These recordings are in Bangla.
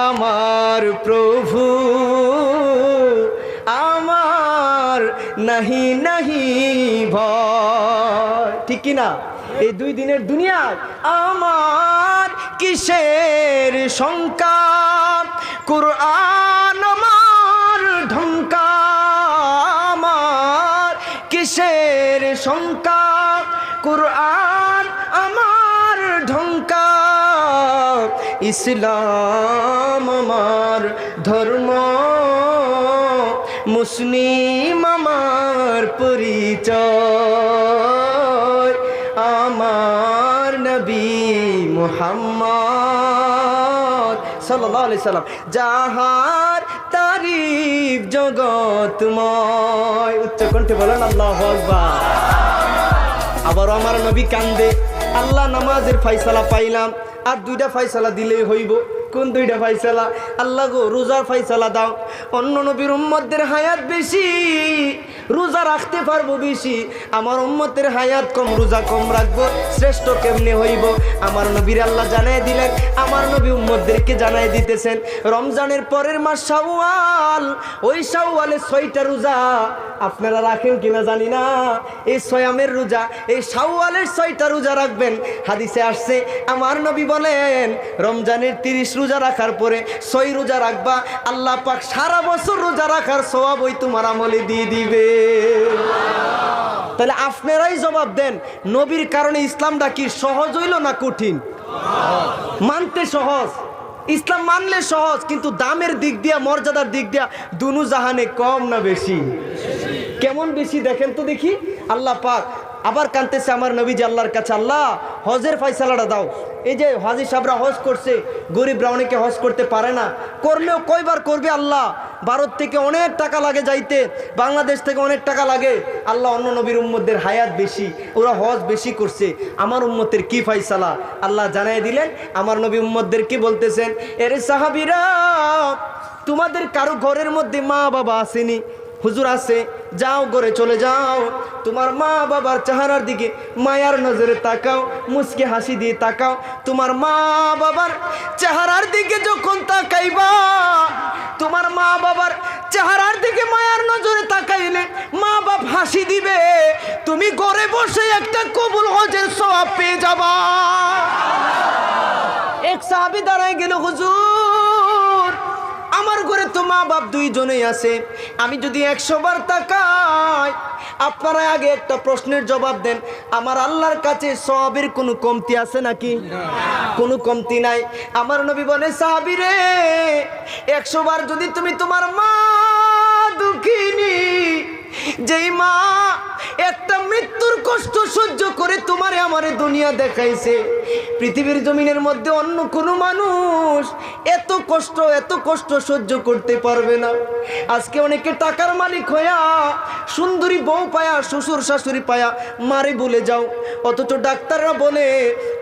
আমার প্রভু আমার নাহি নাহি ভয়, ঠিক কি না? এই দুই দিনের দুনিয়ায় আমার কিসের শঙ্কা, কুরআন আমার ঢঙ্কা। আমার কিসের শঙ্কা, কুরআন আমার ঢঙ্কা। ইসলাম আমার ধর্ম, মুসলিম আমার পরিচয়। আমার নবী মুহাম্মদ সাল্লাল্লাহু আলাইহি সাল্লাম, যাহার তারিফ জগৎময়। উচ্চ কণ্ঠে বলেন আল্লাহু আকবার। আবার আমার নবী কান্দে, আল্লাহ নামাজের ফায়সালা পাইলাম, আর দুইটা ফায়সালা দিলেই হইব। কোন দুইটা ফায়সালা? আল্লাহ গো রোজার ফায়সালা দাও। অন্য নবীর উম্মতদের হায়াত বেশি, রোজা রাখতে পারবো বেশি, আমার উম্মতের হায়াত কম, রোজা কম রাখবো, শ্রেষ্ঠ কেমনে হইব? আমার নবীর আল্লাহ জানাই দিলেন, আমার নবী উম্মতদেরকে জানাই দিতেছেন রমজানের পরের মাস শাওয়াল। ওই শাওয়ালে 6টা রোজা আপনারা রাখেন কিনা জানি না। এই সয়ামের রোজা, এই শাওয়ালের 6টা রোজা রাখবেন। হাদিসে আসছে, আমার নবী বলেন রমজানের 30 রোজা রাখার পরে 6 রোজা রাখবা, আল্লাহ পাক সারা বছর রোজা রাখার সওয়াব ওই তোমার আমলে দিয়ে দিবে। তাহলে আপনারাই জবাব দেন, নবীর কারণে ইসলামটা কি সহজ হইল না কঠিন? মানতে সহজ, ইসলাম মানলে সহজ, কিন্তু দামের দিক দিয়া, মর্যাদার দিক দিয়া দুনু জাহানে কম না বেশি? কেমন বেশি দেখেন তো দেখি। আল্লাহ পাক আবার কানতেছে আমার নবীজি আল্লাহর কাছে, আল্লাহ হজের ফয়সালাটা দাও। এই যে হাজী সাহেবরা হজ করছে, গরিবরা অনেকে হজ করতে পারে না, করলেও কয়বার করবে আল্লাহ? ভারত থেকে অনেক টাকা লাগে যাইতে, বাংলাদেশ থেকে অনেক টাকা লাগে। আল্লাহ অন্য নবীর উম্মতদের হায়াত বেশি, ওরা হজ বেশি করছে, আমার উম্মতের কি ফয়সালা? আল্লাহ জানাই দিলেন, আমার নবী উম্মতদেরকে বলতেছেন, এরে সাহাবীরা, তোমাদের কারো ঘরের মধ্যে মা বাবা আসেনি? হুজুর আছে, যাও ঘরে চলে যাও, তোমার মা বাবার চেহারার দিকে মায়ার নজরে তাকাও, মুস্কি হাসি দিয়ে তাকাও। তোমার মা বাবার চেহারার দিকে যখন তাকাইবা, তোমার মা বাবার চেহারার দিকে মায়ার নজরে তাকাইলে মা বাপ হাসি দিবে, তুমি ঘরে বসে একটা কবুল হজের সওয়াব পেয়ে যাবা। এক সাহাবী দাঁড়ায় গেল, হুজুর আমার ঘরে তো মা বাপ দুইজনেই আছে, আমি যদি 100 বার তাকাই। আপনারা আগে একটা প্রশ্নের জবাব দেন, আমার আল্লাহর কাছে সওয়াবের কোনো কমতি আছে নাকি? কোনো কমতি নাই। আমার নবী বলে, সাহাবী রে, 100 বার যদি তুমি তোমার মা দুঃখিনী, যেই মা একটা মৃত্যুর কষ্ট সহ্য করে তোমারে আমারে দুনিয়া দেখাইছে, পৃথিবীর জমিনের মধ্যে অন্য কোনো মানুষ এত কষ্ট সহ্য করতে পারবে না। আজকে অনেকে টাকার মালিক হইয়া, সুন্দরী বউ পায়া, শ্বশুর শাশুড়ি পায়া মারে বলে যাও, অথচ ডাক্তাররা বলে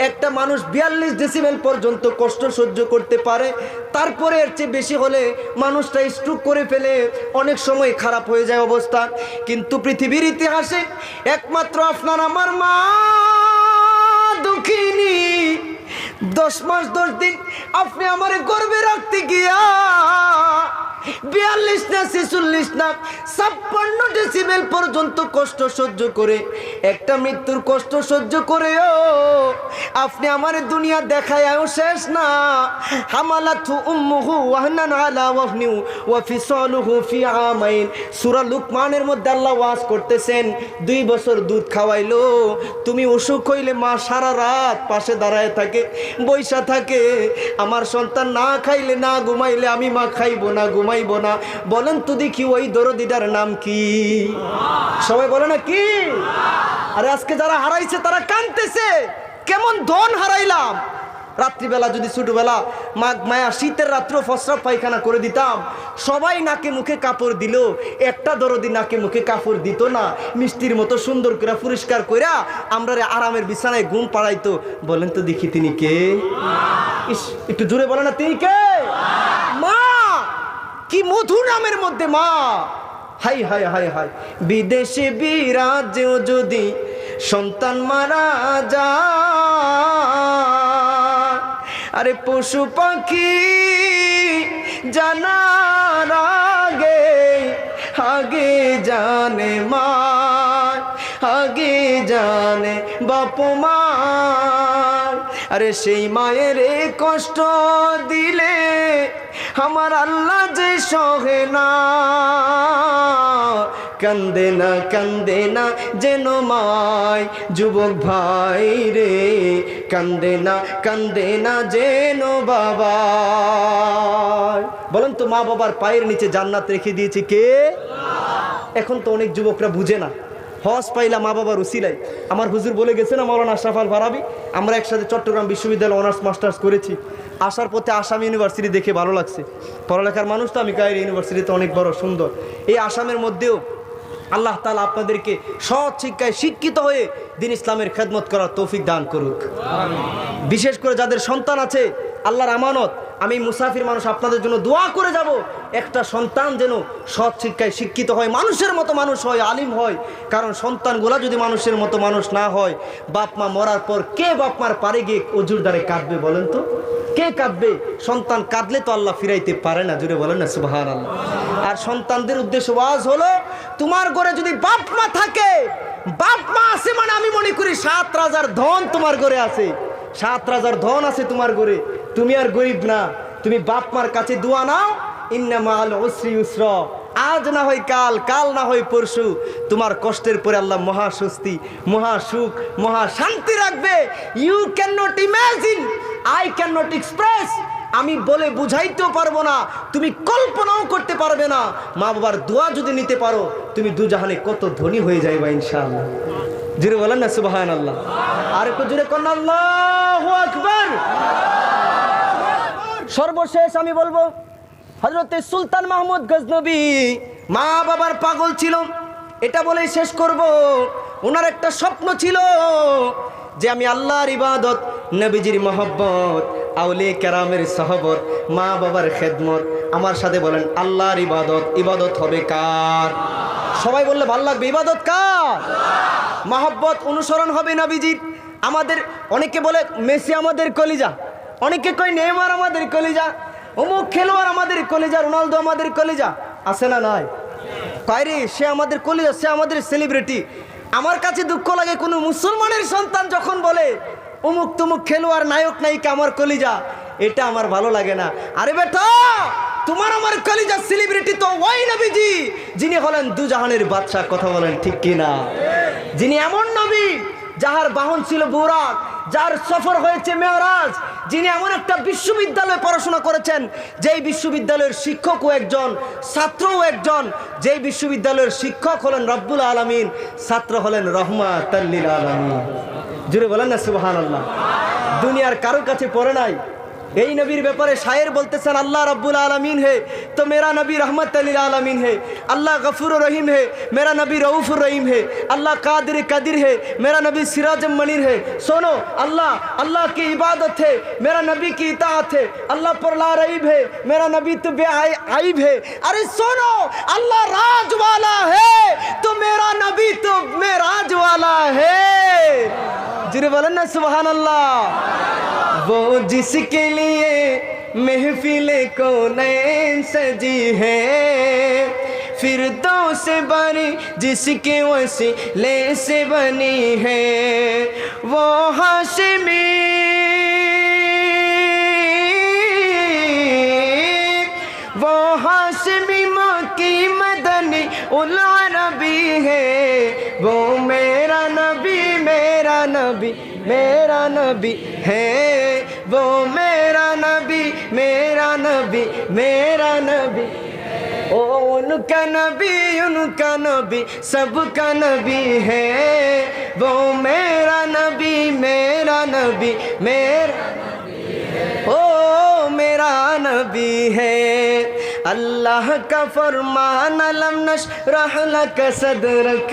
একটা মানুষ 42 ডেসিবেল পর্যন্ত কষ্ট সহ্য করতে পারে, তারপরে এর চেয়ে বেশি হলে মানুষটা স্ট্রোক করে ফেলে, অনেক সময় খারাপ হয়ে যায় অবস্থা। কিন্তু পৃথিবীর ইতিহাসে একমাত্র আপনার আমার মা দুঃখিনী, 10 মাস 10 দিন আপনি আমার গর্ভে রাখতে গিয়া 42 না 46 না 56 ডেসিবেল পর্যন্ত কষ্ট সহ্য করে, একটা মৃত্যুর কষ্ট সহ্য করেও আপনি আমার দুনিয়া দেখায়ও শেষ না। হামালাতহু উম্মুহু ওয়াহনান আলা ওয়াহনি ওয়া ফিসালুহু ফি আমাইন। সূরা লুকমানের মধ্যে আল্লাহ ওয়াজ করতেছেন, 2 বছর দুধ খাওয়াইলো, তুমি অসুখ হইলে মা সারা রাত পাশে দাঁড়ায় থাকে, বৈশা থাকে, আমার সন্তান না খাইলে না ঘুমাইলে আমি মা খাইবো না ঘুমাইবো না। বলেন তো দেখি ওই দরদিদার নাম কি? সবাই বলে না কি? আরে আজকে যারা হারাইছে তারা কাঁদতেছে, কেমন ধন হারাইলাম। রাত্রিবেলা যদি ছোটবেলা মাঘ মায়া শীতের রাত্র ফসরাব পায়খানা করে দিতাম, সবাই নাকে মুখে কাপড় দিল, একটা দরদি নাকে মুখে কাপড় দিত না, মিষ্টির মতো সুন্দর করে পরিষ্কার কইরা আমরা আরামের বিছানায় ঘুম পাড়াইতো। বলেন তো দেখি তিনি কে? একটু জোরে বলেন না, তিনি কে? মা। কি মধু নামের মধ্যে মা। High high high high. বিদেশে বিরাজেও যদি সন্তান মারা যায়, আরে পশু পাখি জানার আগে আগে জানে মা, আগে জানে বাপ মা। আরে সেই মায়ের কষ্ট দিলে আমার আল্লাহ যে সহে না, কান্দে না যেন মাই যুবক ভাই রে, কান্দে না যেন বাবা। বলেন তো মা বাবার পায়ের নিচে জান্নাত রেখে দিয়েছে কে? এখন তো অনেক যুবকরা বুঝে না। হজ পাইলা মা বাবার উসিলায়। আমার হুজুর বলে গেছে না মাওলানা আশরাফ আল ফারাবি, আমরা একসাথে চট্টগ্রাম বিশ্ববিদ্যালয়ে অনার্স মাস্টার্স করেছি। আসার পথে আসাম ইউনিভার্সিটি দেখে ভালো লাগছে। পড়ালেখার মানুষ তো, আমি কায়রো ইউনিভার্সিটিতে অনেক বড় সুন্দর। এই আসামের মধ্যেও আল্লাহ তাআলা আপনাদেরকে সৎ শিক্ষায় শিক্ষিত হয়ে দ্বীন ইসলামের খেদমত করার তৌফিক দান করুক। বিশেষ করে যাদের সন্তান আছে, আল্লাহর আমানত, আমি মুসাফির মানুষ, আপনাদের জন্য দোয়া করে যাব একটা সন্তান যেন সৎ শিক্ষায় শিক্ষিত হয়, মানুষের মতো মানুষ হয়, আলিম হয়। কারণ সন্তানগুলা যদি মানুষের মতো মানুষ না হয়, বাপ মা মরার পর কে বাপ মার পারে গিয়ে অজুর দ্বারে কাঁদবে বলেন তো? কে কাঁদবে? সন্তান কাঁদলে তো আল্লাহ ফিরাইতে পারে না, জুড়ে বলেন না সুবহানাল্লাহ। আর সন্তানদের উদ্দেশ্য ওয়াজ হলো, তোমার ঘরে যদি বাপ মা থাকে, বাপ মা আছে মানে আমি মনে করি 7 রাজার ধন তোমার ঘরে আছে, 7 রাজার ধন আছে তোমার ঘরে। তুমি আর গরিব না, তুমি বাপ মার কাছে দোয়া নাও, ইন্না মাআল উসরি ইউসরা, আজ না হয় কাল, কাল না হয় পরশু, তোমার কষ্টের পরে আল্লাহ মহা স্বস্তি, মহা সুখ, মহা শান্তি রাখবে। You can not imagine, I can not express, আমি বলে বুঝাইতেও পারবো না, তুমি কল্পনাও করতে পারবে না। মা বাবার দোয়া যদি নিতে পারো, তুমি দুজাহানে কত ধনী হয়ে যাইবা ইনশাআল্লাহ। জুড়ে বলেন না সুবহানাল্লাহ। আর একটু জুড়ে কন্যা আল্লাহু আকবার। সর্বশেষ আমি বলবো, হযরতে সুলতান মাহমুদ গজনবী মা বাবার পাগল ছিল, এটা বলেই শেষ করব। ওনার একটা স্বপ্ন ছিল যে আমি আল্লাহর ইবাদত, নবীজির মহব্বত, আউলিয়া কেরামের সহবত, মা বাবার খেদমত। আমার সাথে বলেন আল্লাহর ইবাদত। ইবাদত হবে কার? সবাই বললে ভালো লাগবে। ইবাদত কার? মহব্বত, অনুসরণ হবে নবীজির। আমাদের অনেকে বলে মেসি আমাদের কলিজা, অনেকে কয় নেইমার আমাদের কলিজা, অমুক খেলোয়াড় আমাদের কলিজা, রোনালদো আমাদের কলিজা, আছে না নাই? কয়রে সে আমাদের কলিজা, সে আমাদের সেলিব্রিটি। আমার কাছে দুঃখ লাগে কোনো মুসলমানের সন্তান যখন বলে অমুক তমুক খেলোয়াড়, নায়ক নায়িকা আমার কলিজা, এটা আমার ভালো লাগে না। আরে বেটা, তোমার আমার কলিজা সেলিব্রিটি তো ওই নবীজি, যিনি হলেন দুজাহানের বাদশা। কথা বলেন ঠিক কিনা? যিনি এমন নবী যাহার বাহন ছিল বুরাক, যার সফর হয়েছে মেরাজ, যিনি এমন একটা বিশ্ববিদ্যালয়ে পড়াশোনা করেছেন, যেই বিশ্ববিদ্যালয়ের শিক্ষকও একজন, ছাত্রও একজন, যেই বিশ্ববিদ্যালয়ের শিক্ষক হলেন রব্বুল আলামিন, ছাত্র হলেন রহমাতাল লিল আলামিন। জুড়ে বলেন না সুবহানাল্লাহ। দুনিয়ার কারোর কাছে পড়ে নাই। এই নবীর ব্যাপারে শায়ের বলতেছেন, আল্লাহ রব্বুল আলামিন है तो मेरा नबी रहमत लिल आलमीन है, अल्लाह गफूर रहीम है, मेरा नबी रऊफुर रहीम है, अल्लाह कादिर कदीर है, मेरा नबी सिराज मनीर है। सुनो, अल्लाह अल्लाह की इबादत है, मेरा नबी की इताअत है, अल्लाह पर ला रईब है, मेरा नबी तो बेआइब है। अरे सुनो, अल्लाह राज वाला है तो मेरा नबी तो मेराज वाला है। जिरे बोलन ना सुभान अल्लाह। वो जिसके लिए महफिले कौनैन सजी है, फिरदौस से बनी जिसके वसीले से बनी है, वो हाशिमी, वो हाशिमी मक्की मदनी उल अरबी है, वो मेरा नबी, मेरा नबी, मेरा नबी है, वो मेरा नबी, मेरा नबी, मेरा नबी। ओ उनका नबी सबका नबी है, वो मेरा नबी, मेरा नबी, मेरा ओ मेरा नबी है। अल्लाह का फरमान अलम नशरह लक सदरक,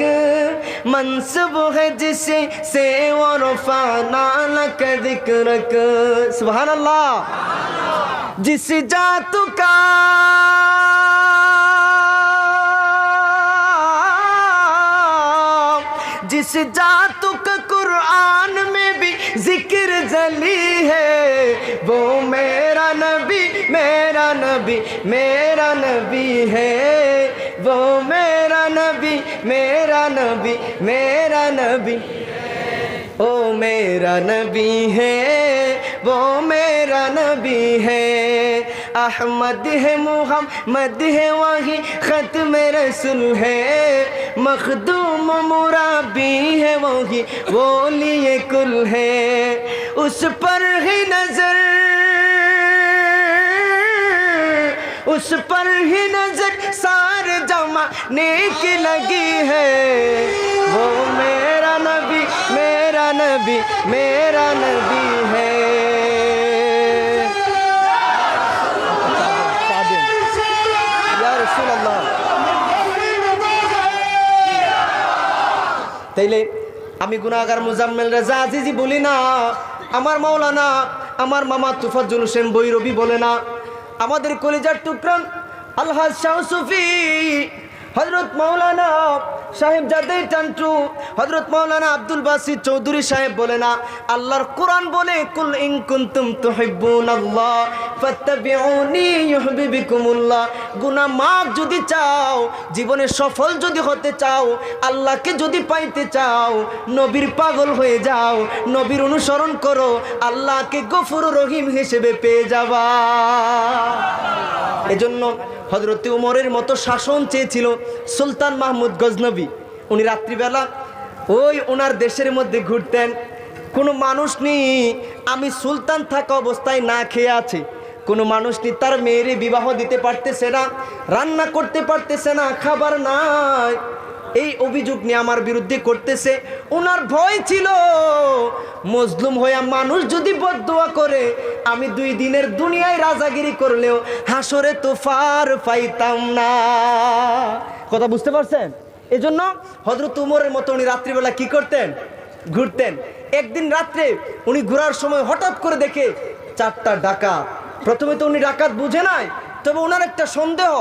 मंसूब है जिसे से और रफअना लक जिक्रक। सुभान अल्लाह। जिस जात का जिस जात का कुरान में भी जिक्र जली है, वो नबी मेरा नबी मेरा नबी है वो मेरा नबी मेरा नबी मेरा नबी ओ मेरा नबी है वो मेरा नबी है अहमद है मुहम्मद है वही ख़त्म रसूल है मखदूम मुराबी है वही वो लिए कुल है उस पर ही नजर उस पर ही नजर सारे जमाने की लगी है वो मेरा नबी मेरा नबी मेरा नबी है या रसूल अल्लाह তাইলে আমি গুনাহগার মুজাম্মেল রেজা আজিজি বলি না আমার মাওলানা আমার মামা তুফাজ্জল হোসেন বৈরবী বলে না আমাদের কলিজার টুকরা আলহাজ শাহ সুফি হযরত মাওলানা সাহেবজাদে টান্টু হযরত মাওলানা আব্দুল বাসিত চৌধুরী সাহেব বলে না আল্লাহর কোরআন বলে কুল ইন কুনতুম তুহিব্বুনাল্লাহ ফাত্তাবিউনি ইউহিব্বুকুমুল্লাহ গুনাহ মাফ যদি চাও জীবনে সফল যদি হতে চাও আল্লাহকে যদি পাইতে চাও নবীর পাগল হয়ে যাও নবীর অনুসরণ করো আল্লাহকে গফুর রহিম হিসেবে পেয়ে যাবা এজন্য হযরত উমরের মতো শাসন চেয়েছিল সুলতান মাহমুদ গজনবী উনি রাত্রিবেলা ওই ওনার দেশের মধ্যে ঘুরতেন কোনো মানুষ নেই আমি সুলতান থাকা অবস্থায় না খেয়ে আছে কোনো মানুষ নেই তার মেয়েরে বিবাহ দিতে পারতেছে না রান্না করতে পারতেছে না খাবার নাই এই অভিযোগ নিয়ে আমার বিরুদ্ধে করতেছে ওনার ভয় ছিল মজলুম হয়ে মানুষ যদি বদদুয়া করে আমি 2 দিনের দুনিয়ায় রাজাগিরি করলেও হাসরে তো ফার পাইতাম না কথা বুঝতে পারছেন এজন্য হযরত উমরের মতো উনি রাত্রিবেলা কি করতেন ঘুরতেন একদিন রাত্রে উনি ঘোরার সময় হঠাৎ করে দেখে 4টা ডাকাত প্রথমে তো উনি ডাকাত বুঝে নাই তবে ওনার একটা সন্দেহ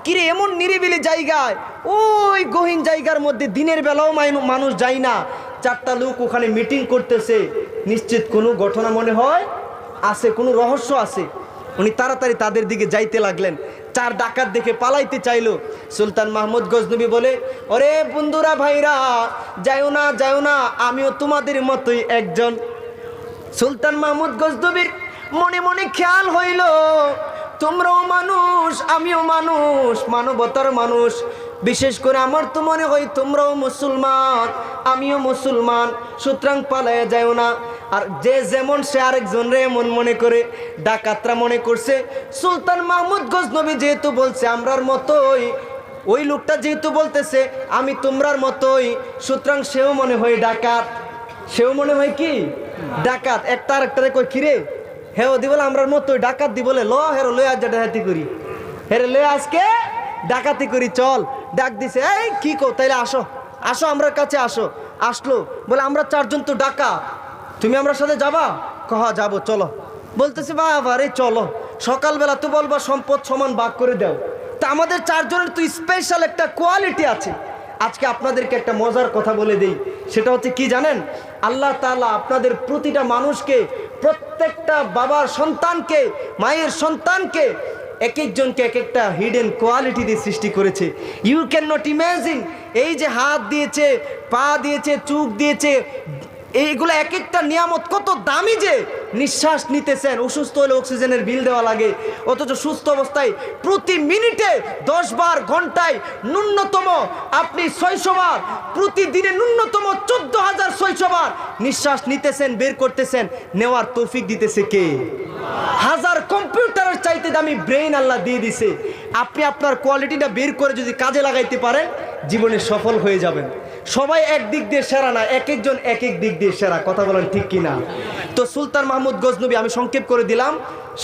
কিরে এমন নিরিবিলি জায়গায় ওই গহীন জায়গার মধ্যে দিনের বেলাও মানুষ যায় না 4টা লোক ওখানে মিটিং করতেছে নিশ্চিত কোনো ঘটনা মনে হয় আছে কোনো রহস্য আছে উনি তাড়াতাড়ি তাদের দিকে যাইতে লাগলেন 4 ডাকাত দেখে পালাইতে চাইলো সুলতান মাহমুদ গজনবী বলে ওরে বন্ধুরা ভাইরা যাও না আমিও তোমাদের মতোই একজন সুলতান মাহমুদ গজনবীর মনে মনে খেয়াল হইল তোমরাও মানুষ আমিও মানুষ মানবতার মানুষ বিশেষ করে আমার তো মনে হয় তোমরাও মুসলমান আমিও মুসলমান সুতরাং পালায়া যাও না আর যে যেমন সে আরেকজন রে এমন মনে করে ডাকাতরা মনে করছে সুলতান মাহমুদ গজনবী যেহেতু বলছে আমরার মতোই ওই লোকটা যেহেতু বলতেছে আমি তোমরার মতোই সুতরাং সেও মনে হয় ডাকাত সেও মনে হয় কি ডাকাত একটা আরেকটারে কই কিরে হেও দি বলে আমরার মতোই ডাকাত দি বলে ল হেরো লয়ে আজ ডাকাতি করি হেরে লয়ে আজকে ডাকাতি করি চল ডাক দিছে এই কি কো তাইলে আসো আসো আমার কাছে আসো আসলো বলে আমরা 4 জন তো ডাকাত তুমি আমার সাথে যাবা কহা যাবো চলো বলতেছে বাবা রে চলো সকালবেলা তো বলবা সম্পদ সমান ভাগ করে দাও তা আমাদের 4 জনের তো স্পেশাল একটা কোয়ালিটি আছে আজকে আপনাদেরকে একটা মজার কথা বলে দেই সেটা হচ্ছে কি জানেন আল্লাহ তাআলা আপনাদের প্রতিটা মানুষকে প্রত্যেকটা বাবার সন্তানকে মায়ের সন্তানকে এক একজনকে এক একটা হিডেন কোয়ালিটি দিয়ে সৃষ্টি করেছে ইউ ক্যান নট ইমাজিন এই যে হাত দিয়েছে পা দিয়েছে চোখ দিয়েছে এইগুলো এক একটা নিয়ামত কত দামি যে নিঃশ্বাস নিতেছেন অসুস্থ হলে অক্সিজেনের বিল দেওয়া লাগে অথচ সুস্থ অবস্থায় প্রতি মিনিটে 10 বার ঘন্টায় ন্যূনতম আপনি 600 বার প্রতিদিনে ন্যূনতম 14,600 বার নিঃশ্বাস নিতেছেন বের করতেছেন নেওয়ার তৌফিক দিতেছে কে হাজার কম্পিউটারের চাইতে দামি ব্রেইন আল্লাহ দিয়ে দিছে আপনি আপনার কোয়ালিটিটা বের করে যদি কাজে লাগাইতে পারেন জীবনে সফল হয়ে যাবেন সবাই এক দিক দিয়ে সেরা না এক একজন এক এক দিক দিয়ে সেরা কথা বলেন ঠিক কিনা তো সুলতান মাহমুদ গজনবী আমি সংক্ষেপ করে দিলাম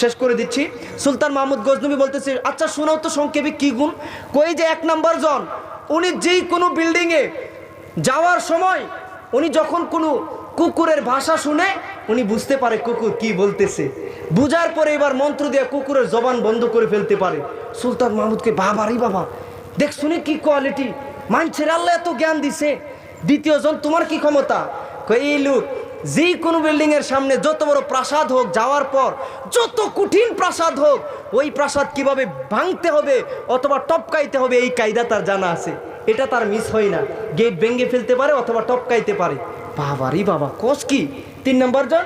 শেষ করে দিচ্ছি সুলতান মাহমুদ গজনবী বলতেছে আচ্ছা শোনাও তো সংক্ষেপে কি গুণ কই যে 1 নম্বর জন উনি যেই কোনো বিল্ডিংয়ে যাওয়ার সময় উনি যখন কোনো কুকুরের ভাষা শুনে উনি বুঝতে পারে কুকুর কি বলতেছে বুঝার পরে এবার মন্ত্র দিয়ে কুকুরের জবান বন্ধ করে ফেলতে পারে সুলতান মাহমুদকে বাবা রে বাবা দেখ শুনে কি কোয়ালিটি মানুষের আল্লাহ এত জ্ঞান দিছে দ্বিতীয় জন তোমার কি ক্ষমতা এই লোক যে কোনো বিল্ডিংয়ের সামনে যত বড় প্রাসাদ হোক, যাওয়ার পর যত কঠিন প্রাসাদ হোক, ওই প্রাসাদ কিভাবে ভাঙতে হবে অথবা টপকাইতে হবে এই কায়দা তার জানা আছে। এটা তার মিস হয় না। গেট ভেঙে ফেলতে পারে অথবা টপকাইতে পারে। বাবারি বাবা, কোষ কি 3 নম্বর জন?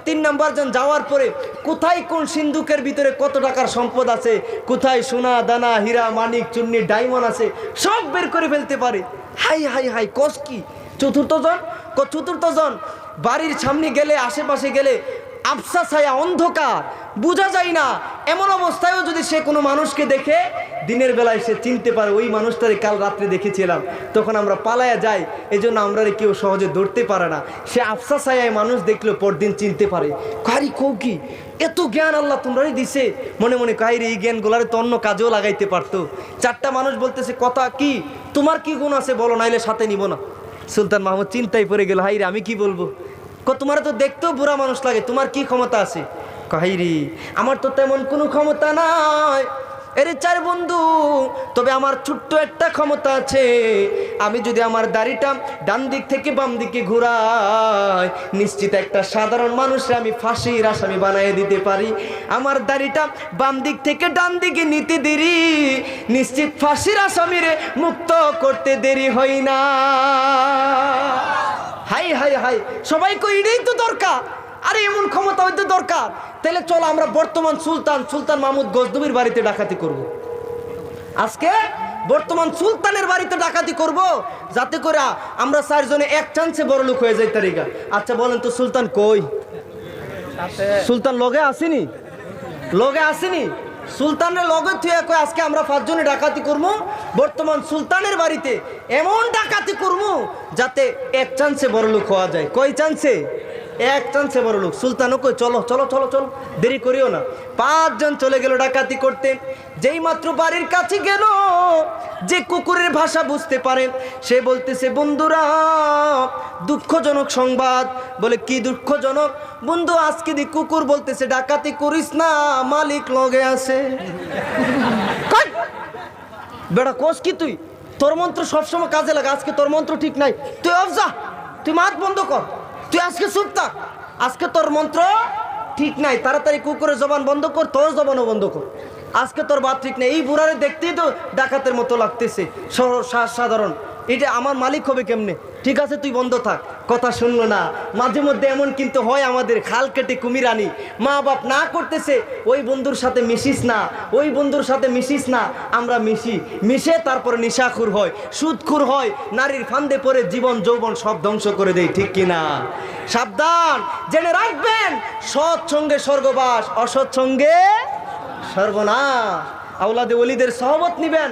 3 নম্বর জন যাওয়ার পরে কোথায় কোন সিন্ধুকের ভিতরে কত টাকার সম্পদ আছে, কোথায় সোনা দানা হীরা মানিক চুন্নি ডায়মন্ড আছে, সব বের করে ফেলতে পারে। হাই হাই হাই, কোষ কি? চতুর্থ জন বাড়ির সামনে গেলে, আশেপাশে গেলে আবসা ছায়া, অন্ধকার, বোঝা যায় না। এমন অবস্থায়ও যদি সে কোনো মানুষকে দেখে, দিনের বেলায় সে চিনতে পারে ওই মানুষটারে কাল রাত্রে দেখেছিলাম, তখন আমরা পালায়া যাই। এই জন্য আমরা কেউ সহজে ধরতে পারে না। সে আবসা ছায়ায় মানুষ দেখলেও পরদিন চিনতে পারে। কারি কৌ কি এত জ্ঞান আল্লাহ তোমরাই দিছে। মনে মনে কাহিরে এই জ্ঞানগুলারে তো অন্য কাজেও লাগাইতে পারতো। 4টা মানুষ বলতেছে, কথা কি, তোমার কি গুণ আছে বলো, নাইলে সাথে নিব না। সুলতান মাহমুদ চিন্তায় পড়ে গেল, হাইরে আমি কি বলবো? তোমার তো দেখতেও বুড়া মানুষ লাগে, তোমার কি ক্ষমতা আছে? কাহিরি আমার তো তেমন কোনো ক্ষমতা নাই। এর 4 বন্ধু, তবে আমার ছোট্ট একটা ক্ষমতা আছে। আমি যদি আমার দাড়িটা ডান দিক থেকে বাম দিকে ঘুরাই, নিশ্চিত একটা সাধারণ মানুষের আমি ফাঁসির আসামি বানিয়ে দিতে পারি। আমার দাড়িটা বাম দিক থেকে ডান দিকে নিতে দেরি, নিশ্চিত ফাঁসির আসামিরে মুক্ত করতে দেরি হয় না। হাই হাই হাই, সবাই কই এটাই তো দরকার। আরে এমন ক্ষমতা হয়তো দরকার। তাহলে চলো আমরা বর্তমান সুলতান মাহমুদ গজনবীর বাড়িতে ডাকাতি করব। আজকে বর্তমান সুলতানের বাড়িতে ডাকাতি করব, যাতে করে আমরা 4 জনে এক চান্সে বড় লোক হয়ে যাই তারিকা। আচ্ছা বলেন তো সুলতান কই? সুলতান লগে আসেনি? সুলতানের লগে তুই কই আজকে আমরা 5 জনে ডাকাতি করবো বর্তমান সুলতানের বাড়িতে। এমন ডাকাতি করবো যাতে এক চান্সে বড় লোক হওয়া যায়। কয় চান্সে? এক চান্সে বড় লোক। সুলতানও কই চলো চলো চলো চলো, দেরি করিও না। 5 জন চলে গেল ডাকাতি করতে। যেই মাত্র বাড়ির কাছে গেল, যে কুকুরের ভাষা বুঝতে পারে, সে বলতেছে, বন্ধুরা দুঃখজনক সংবাদ। বলে কি দুঃখজনক? বন্ধু আজকে দি কুকুর বলতেছে ডাকাতি করিস না, মালিক লগে আছে। বেটা কোষ কি তুই? তোর মন্ত্র সবসময় কাজে লাগা, আজকে তোর মন্ত্র ঠিক নাই। তুই অফ যা, তুই মাত বন্ধ কর, তুই আজকে চুপ থাক, আজকে তোর মন্ত্র ঠিক নাই। তাড়াতাড়ি কুকুরের জবান বন্ধ কর, তোর জবানও বন্ধ কর, আজকে তোর বাত ঠিক নেই। এই বুড়ারে দেখতেই তো ডাকাতের মতো লাগতেছে, সাধারণ। এটা আমার মালিক হবে কেমনে? ঠিক আছে তুই বন্ধ থাক। কথা শুনলো না। মাঝে মধ্যে এমন কিন্তু হয় আমাদের, খাল কেটে কুমির আনি। মা বাপ না করতেছে, ওই বন্ধুর সাথে মিশিস না, ওই বন্ধুর সাথে মিশিস না। আমরা মিশে তারপরে নিশাখুর হয়, সুদখুর হয়, নারীর ফান্দে পড়ে জীবন যৌবন সব ধ্বংস করে দেয়। ঠিক কিনা? সাবধান, জেনে রাখবেন, সৎ সঙ্গে স্বর্গবাস, অসৎ সঙ্গে সর্বনাশ। আওলাদে ওলিদের সহবত নিবেন,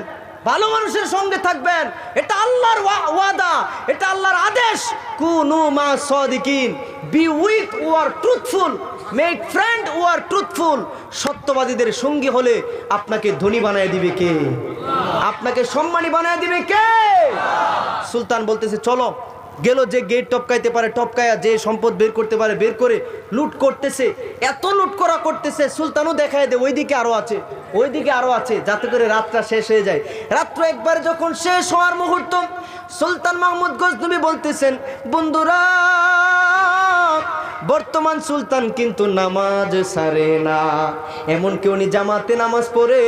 ভালো মানুষের সঙ্গে থাকবেন। এটা আল্লাহর ওয়াদা, এটা আল্লাহর আদেশ। কুনু মা সাদিকিন, be with who are truthful, make friend who are truthful. সত্যবাদীদের সঙ্গী হলে আপনাকে ধনী বানায় দিবে কে? আপনাকে সম্মানী বানায় দিবে কে? সুলতান বলতেছে চলো। গেল, যে গেট টপকাইতে পারে টপকায়া, যে সম্পদ বের করতে পারে বের করে লুট করতেছে। এত লুট করা করতেছে, সুলতানও দেখায় দে ওইদিকে আরো আছে, ওইদিকে আরো আছে, যাতে করে রাতটা শেষ হয়ে যায়। রাত্র একবার যখন শেষ হওয়ার মুহূর্ত, সুলতান মাহমুদ গজনবী বলতেছেন, বন্ধুরা বর্তমান সুলতান কিন্তু নামাজ ছাড়ে না, এমনকি উনি জামাতে নামাজ পড়ে।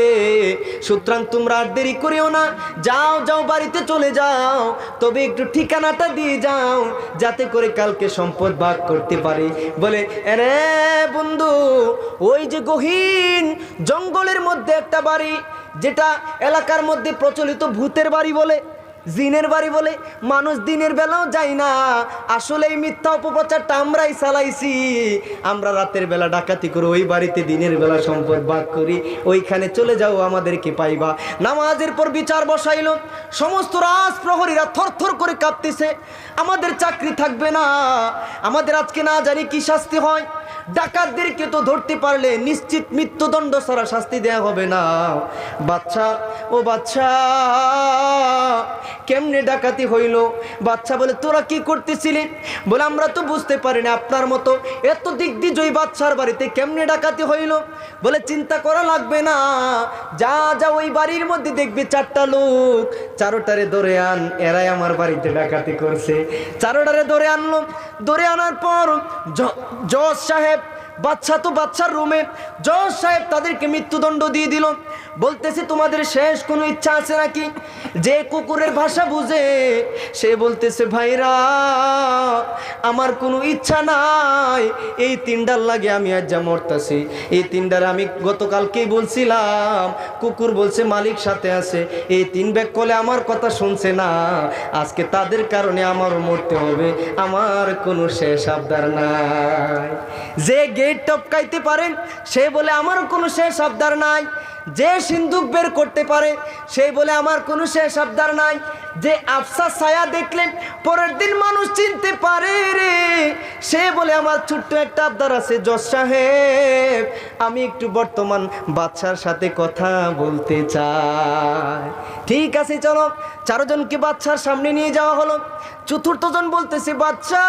সুতরাং তোমরা আর দেরি করিও না, যাও যাও বাড়িতে চলে যাও, তবে একটু ঠিকানাটা দিয়ে যাও, যাতে করে কালকে সম্পদ ভাগ করতে পারি। বলে আরে বন্ধু, ওই যে গহীন জঙ্গলের মধ্যে একটা বাড়ি, যেটা এলাকার মধ্যে প্রচলিত ভূতের বাড়ি বলে, জিনের বাড়ি বলে, মানুষ দিনের বেলাও যায় না। আসলে এই মিথ্যা অপপ্রচারটা আমরাই চালাইছি। আমরা রাতের বেলা ডাকাতি করে ওই বাড়িতে দিনের বেলা সম্পদ ভাগ করি, ওইখানে চলে যাও, আমাদেরকে পাইবা। নামাজের পর বিচার বসাইল, সমস্ত রাজ প্রহরীরা থরথর করে কাঁপতেছে। আমাদের চাকরি থাকবে না, আমাদের আজকে না জানি কি শাস্তি হয়। ডাকাতদেরকে তো ধরতে পারলে নিশ্চিত মৃত্যুদণ্ড ছাড়া শাস্তি দেয়া হবে না। বাচ্চা, ও বাচ্চা কেমনে ডাকাতি হইল? বাচ্চা বলে তোরা কি করতেছিলি? বলে আমরা তো বুঝতে পারি না, আপনার মতো এত দিগ্বিজয়ী বাচ্চার বাড়িতে কেমনে ডাকাতি হইল? বলে চিন্তা করা লাগবে না, যা যা ওই বাড়ির মধ্যে দেখবি 4টা লোক, চারোটারে ধরে আন, এরাই আমার বাড়িতে ডাকাতি করছে। চারোটারে ধরে আনলো, ধরে আনার পর জজ সাহেব, বাচ্চা তো বাচ্চার রুমে, জজ সাহেব তাদেরকে মৃত্যুদণ্ড দিয়ে দিল। বলতেছে তোমাদের শেষ কোনো ইচ্ছা আছে নাকি? যে কুকুরের ভাষা বুঝে সে বলতেছে ভাইরা আমার কোনো ইচ্ছা নাই, এই তিনটার লাগে আমি আজ যা মরতাছি। এই তিনটার আমি গতকালকেই বলছিলাম, কুকুর বলছে মালিক সাথে আছে, এই তিন ব্যাগ কলে আমার কথা শুনছে না, আজকে তাদের কারণে আমারও মরতে হবে, আমার কোনো শেষ আবদার নাই। যে গেট টপকাইতে পারেন সে বলে আমার কোনো শেষ আবদার নাই, যে সিন্দুক বের করতে পারে সে বলে আমার কোনো শেষ আবদার নাই, যে আফসা ছায়া দেখলে পরের দিন মানুষ চিনতে পারে রে সে বলে আমার ছোট্ট একটা আবদার আছে জজ সাহেব, আমি একটু বর্তমান বাচ্চার সাথে কথা বলতে চাই। ঠিক আছে চলো, চারজনকে বাচ্চার সামনে নিয়ে যাওয়া হলো। চতুর্থ জন বলতেছে বাচ্চা,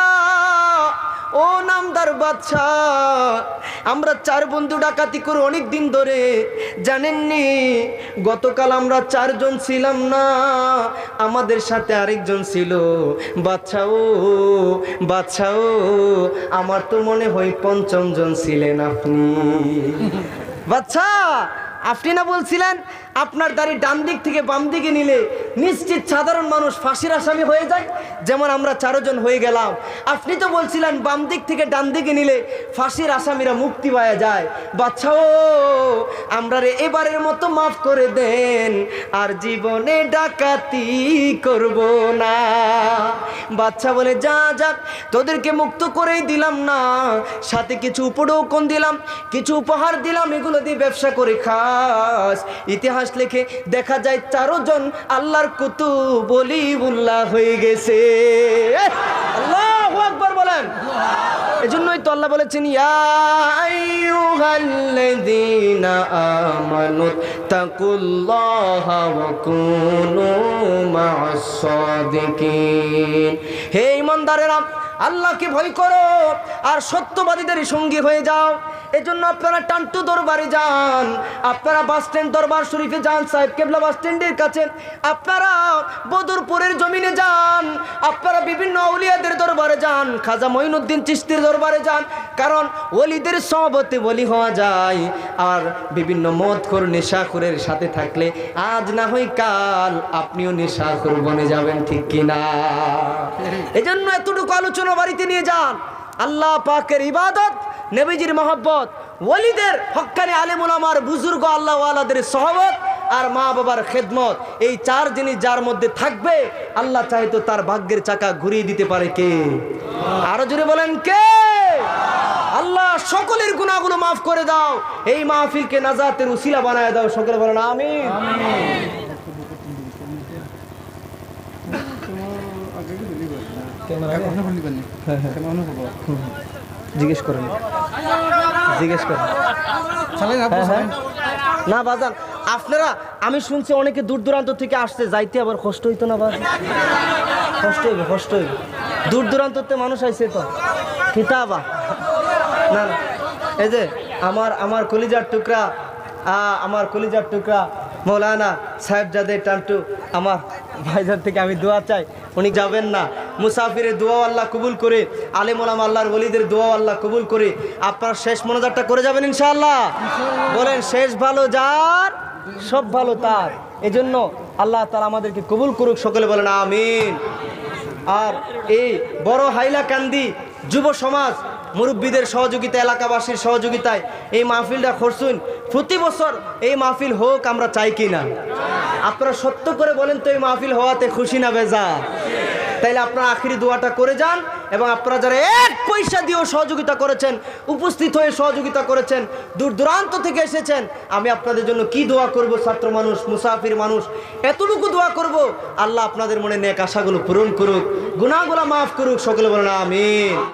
ও নামদার বাচ্চা, আমরা চার বন্ধু ডাকাতি করে অনেক দিন ধরে, জানেননি গতকাল আমরা চারজন ছিলাম না, আমাদের সাথে আরেকজন ছিল। বাচ্চা ও আমার তো মনে হয় পঞ্চম জন ছিলেন আপনি। বাচ্চা আপনি না বলছিলেন আপনার দাড়ি ডান দিক থেকে বাম দিকে নিলে নিশ্চিত সাধারণ মানুষ ফাঁসির আসামি হয়ে যায়, যেমন আমরা চারজন হয়ে গেলাম। আপনি তো বলছিলেন বাম দিক থেকে ডান দিকে নিলে ফাঁসির আসামিরা মুক্তি পাওয়া যায়। বাচ্চা ও আমরা রে এবারের মতো মাফ করে দেন, আর জীবনে ডাকাতি করব না। বাচ্চা বলে যা যাক, তোদেরকে মুক্ত করেই দিলাম না, সাথে কিছু উপঢৌকন দিলাম, কিছু উপহার দিলাম, এগুলো দিয়ে ব্যবসা করে খাস। ইতিহাস লেখে দেখা যায় চারজন আল্লাহর কুতুব ওলিউল্লাহ হয়ে গেছে। আল্লাহু আকবার বলেন। এজন্যই তো আল্লাহ বলেছেন ইয়া আইয়ুহাল্লাযীনা আমানু তাকুল্লাহা ওয়া কুনু মা'আস সাদিকিন। হে ঈমানদারেরা, আল্লাহকে ভয় করো আর সত্যবাদীদের সঙ্গী হয়ে যাও। এজন্য আপনারা টান্টু দরবারে যান, আপনারা বাস স্ট্যান্ড দরবার শরীফে যান, সাহেব কেবলা বাস স্ট্যান্ডের কাছে, আপনারা বদরপুরের জমিনে যান, আপনারা বিভিন্ন আউলিয়াদের দরবারে যান, খাজা মঈনুদ্দিন চিশতির দরবারে যান, কারণ ওলিদের সহবতে ওলি হওয়া যায়। আর বিভিন্ন মদখোর নেশাখোরের সাথে থাকলে আজ না হয় কাল আপনিও নেশাখোর বনে যাবেন, ঠিক কিনা? এজন্য এতটুকু আলোচনা বাড়িতে নিয়ে যান। আল্লাহ পাকের ইবাদত, নবীজির মহব্বত, ওলিদের হক্কানি আলেম উলামার বুজুর্গ আল্লাহ ওয়ালাদের সহবত আর মা বাবার খেদমত, এই চার জিনিস যার মধ্যে থাকবে আল্লাহ চাইতো তার ভাগ্যের চাকা ঘুরিয়ে দিতে পারে কে? আরো জোরে বলেন কে? আল্লাহ সকলের গুনাহগুলো মাফ করে দাও, এই মাহফিলকে নাজাতের উসিলা বানায় দাও, সকলে বলেন আমিন। জিজ্ঞেস করেন না বাজান, আপনারা আমি শুনছি অনেকে দূর দূরান্ত থেকে আসছে, যাইতে আবার কষ্ট হইতো না? বাজান কষ্ট হইবে দূর দূরান্ততে মানুষ আইছে তো কিতাবা না। এই যে আমার কলিজার টুকরা মৌলানা সাহেবজাদে টান্টু, আমার ভাইজান থেকে আমি দোয়া চাই, উনি যাবেন না, মুসাফিরের দোয়া আল্লাহ কবুল করে, আলেম ওলামা আল্লাহর ওলিদের দোয়া আল্লাহ কবুল করে আপনার শেষ মোনাজাতটা করে যাবেন ইনশাআল্লাহ। বলেন শেষ ভালো যার, সব ভালো তার। এজন্য আল্লাহ তাআলা আমাদেরকে কবুল করুক, সকলে বলেন আমিন। আর এই বড় হাইলাকান্দি যুব সমাজ মুরব্বীদের সহযোগিতা, এলাকাবাসীর সহযোগিতায় এই মাহফিলটা করছুন। প্রতি বছর এই মাহফিল হোক, আমরা চাই কি না? আপনারা সত্য করে বলেন তো, এই মাহফিল হওয়াতে খুশি না বেজার? তাইলে আপনারা আখিরি দোয়াটা করে যান, এবং আপনারা যারা এক পয়সা দিয়েও সহযোগিতা করেছেন, উপস্থিত হয়ে সহযোগিতা করেছেন, দূর দূরান্ত থেকে এসেছেন, আমি আপনাদের জন্য কি দোয়া করব? ছাত্র মানুষ, মুসাফির মানুষ, এতটুকু দোয়া করব, আল্লাহ আপনাদের মনে নেক আশাগুলো পূরণ করুক, গুনাহগুলো মাফ করুক, সকলে বলেন আমিন।